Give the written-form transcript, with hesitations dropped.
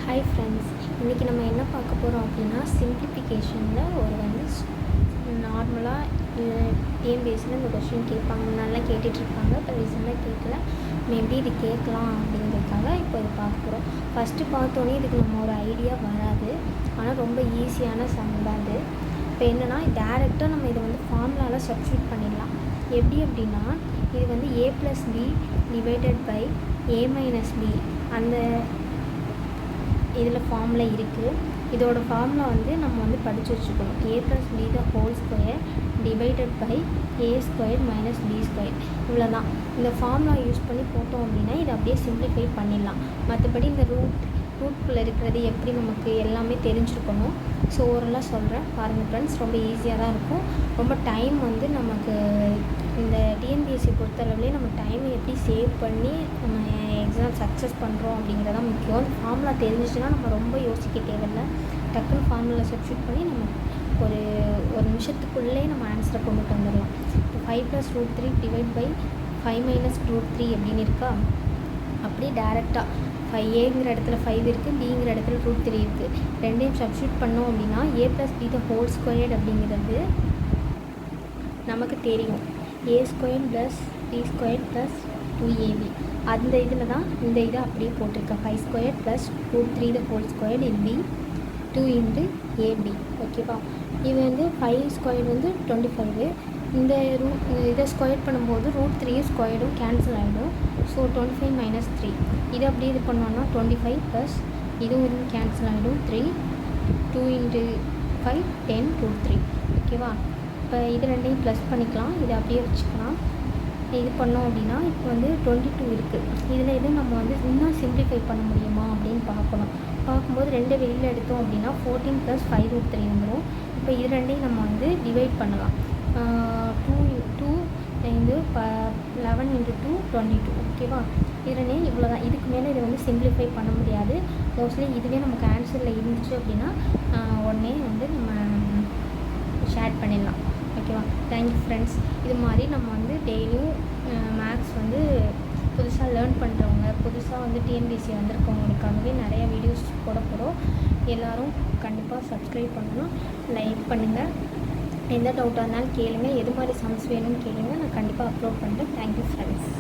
Hi friends, இன்றைக்கி நம்ம என்ன பார்க்க போகிறோம் அப்படின்னா சிம்பிளிஃபிகேஷனில் ஒரு நார்மலாக டிஎன்பிஎஸ்சியில் இந்த கொஸ்டின் கேட்பாங்க. நல்லா கேட்டுட்ருப்பாங்க. இப்போ ரீசெண்டாக கேட்கல, மேபி இது கேட்கலாம் அப்படிங்கிறதுக்காக இப்போ இது பார்க்க போகிறோம். ஃபஸ்ட்டு பார்த்தோன்னே இதுக்கு நம்ம ஒரு ஐடியா வராது, ஆனால் ரொம்ப ஈஸியான சம் தான் இது. இப்போ என்னென்னா டேரெக்டாக நம்ம இதை ஃபார்முலாவில் சப்ஸ்டியூட் பண்ணிடலாம். எப்படி அப்படின்னா இது a + b divided by a - b அந்த இதில் ஃபார்முலா இருக்குது. இதோட ஃபார்முலா நம்ம படித்து வச்சுக்கணும். a + b the whole square divided by a² - b². இவ்வளோ தான். இந்த ஃபார்முலா யூஸ் பண்ணி போட்டோம் அப்படின்னா இதை அப்படியே சிம்பிளிஃபை பண்ணிடலாம். மற்றபடி இந்த ரூட்குள்ளே இருக்கிறது எப்படி நமக்கு எல்லாமே தெரிஞ்சுருக்கணும். ஸோ ஓரளவு சொல்கிறேன் பாருங்கள் ஃப்ரெண்ட்ஸ், ரொம்ப ஈஸியாக தான் இருக்கும். ரொம்ப டைம் நமக்கு இந்த டிஎன்பிஎஸ்சி பொறுத்தளவுலேயே நம்ம டைமை எப்படி சேவ் பண்ணி நம்ம எக்ஸாம் சக்ஸஸ் பண்ணுறோம் அப்படிங்கிறதான் முக்கியம். அந்த ஃபார்முலா தெரிஞ்சிச்சுன்னா நம்ம ரொம்ப யோசிக்க தேவையில்லை. டக்குன்னு ஃபார்முலா சப்ஸ்டியூட் பண்ணி நம்ம ஒரு நிமிஷத்துக்குள்ளே நம்ம ஆன்சரை கொண்டுட்டு வந்துடலாம். இப்போ 5 + √3 டிவைட் பை 5 - √3 அப்படின்னு இருக்கா. அப்படியே டேரெக்டாக 5a இடத்துல 5 இருக்குது, bங்கிற இடத்துல √3 இருக்குது. ரெண்டையும் சப்ஸ்டியூட் பண்ணோம் அப்படின்னா a + b the whole squared அப்படிங்கிறது நமக்கு தெரியும். a² + b² + 2ab. அந்த இதில் தான் இந்த இதை அப்படியே போட்டிருக்கேன். 5² + √3 த ஹோல் ஸ்கொயர்டு இல் பி 2 × ab. ஓகேவா. இது 5² 25. இந்த இதை ஸ்கொயர் பண்ணும்போது √3 ஸ்கொயர்டும் கேன்சல் ஆகிடும். ஸோ 25 - 3 இதை அப்படியே இது பண்ணோன்னா 25 ப்ளஸ் இதுவும் கேன்சல் ஆகிடும் 3. 2 × 5 10 √3. ஓகேவா. இப்போ இது ரெண்டையும் ப்ளஸ் பண்ணிக்கலாம், இதை அப்படியே வச்சுக்கலாம். இது பண்ணோம் அப்படின்னா இப்போ 22 இருக்குது. இதில் எதுவும் நம்ம இன்னும் சிம்பிளிஃபை பண்ண முடியுமா அப்படின்னு பார்க்கும்போது ரெண்டு வெளியில் எடுத்தோம் அப்படின்னா 14 + 5 √3 வந்துடும். இப்போ இது ரெண்டையும் நம்ம டிவைட் பண்ணலாம். 2 11 × 2 22. ஓகேவா. இதுனே இவ்வளோ தான். இதுக்கு மேலே இதை சிம்பிளிஃபை பண்ண முடியாது. மோஸ்ட்லி இதுவே நமக்கு ஆன்சரில் இருந்துச்சு அப்படின்னா உடனே நம்ம ஷேர் பண்ணிடலாம். ஓகேவா. Thank you friends. இது மாதிரி நம்ம டெய்லியும் மேக்ஸ் புதுசாக லேர்ன் பண்ணுறவங்க, புதுசாக டிஎன்பிஎஸ்சி வந்திருக்கவங்களுக்காகவே நிறைய வீடியோஸ் போட போகிறோம். எல்லோரும் கண்டிப்பாக சப்ஸ்கிரைப் பண்ணணும், லைக் பண்ணுங்கள். எந்த டவுட்டாக இருந்தாலும் கேளுங்கள், எது மாதிரி சம்ஸ் வேணும்னு கேளுங்கள், நான் கண்டிப்பாக அப்லோட் பண்ணுறேன். Thank you friends.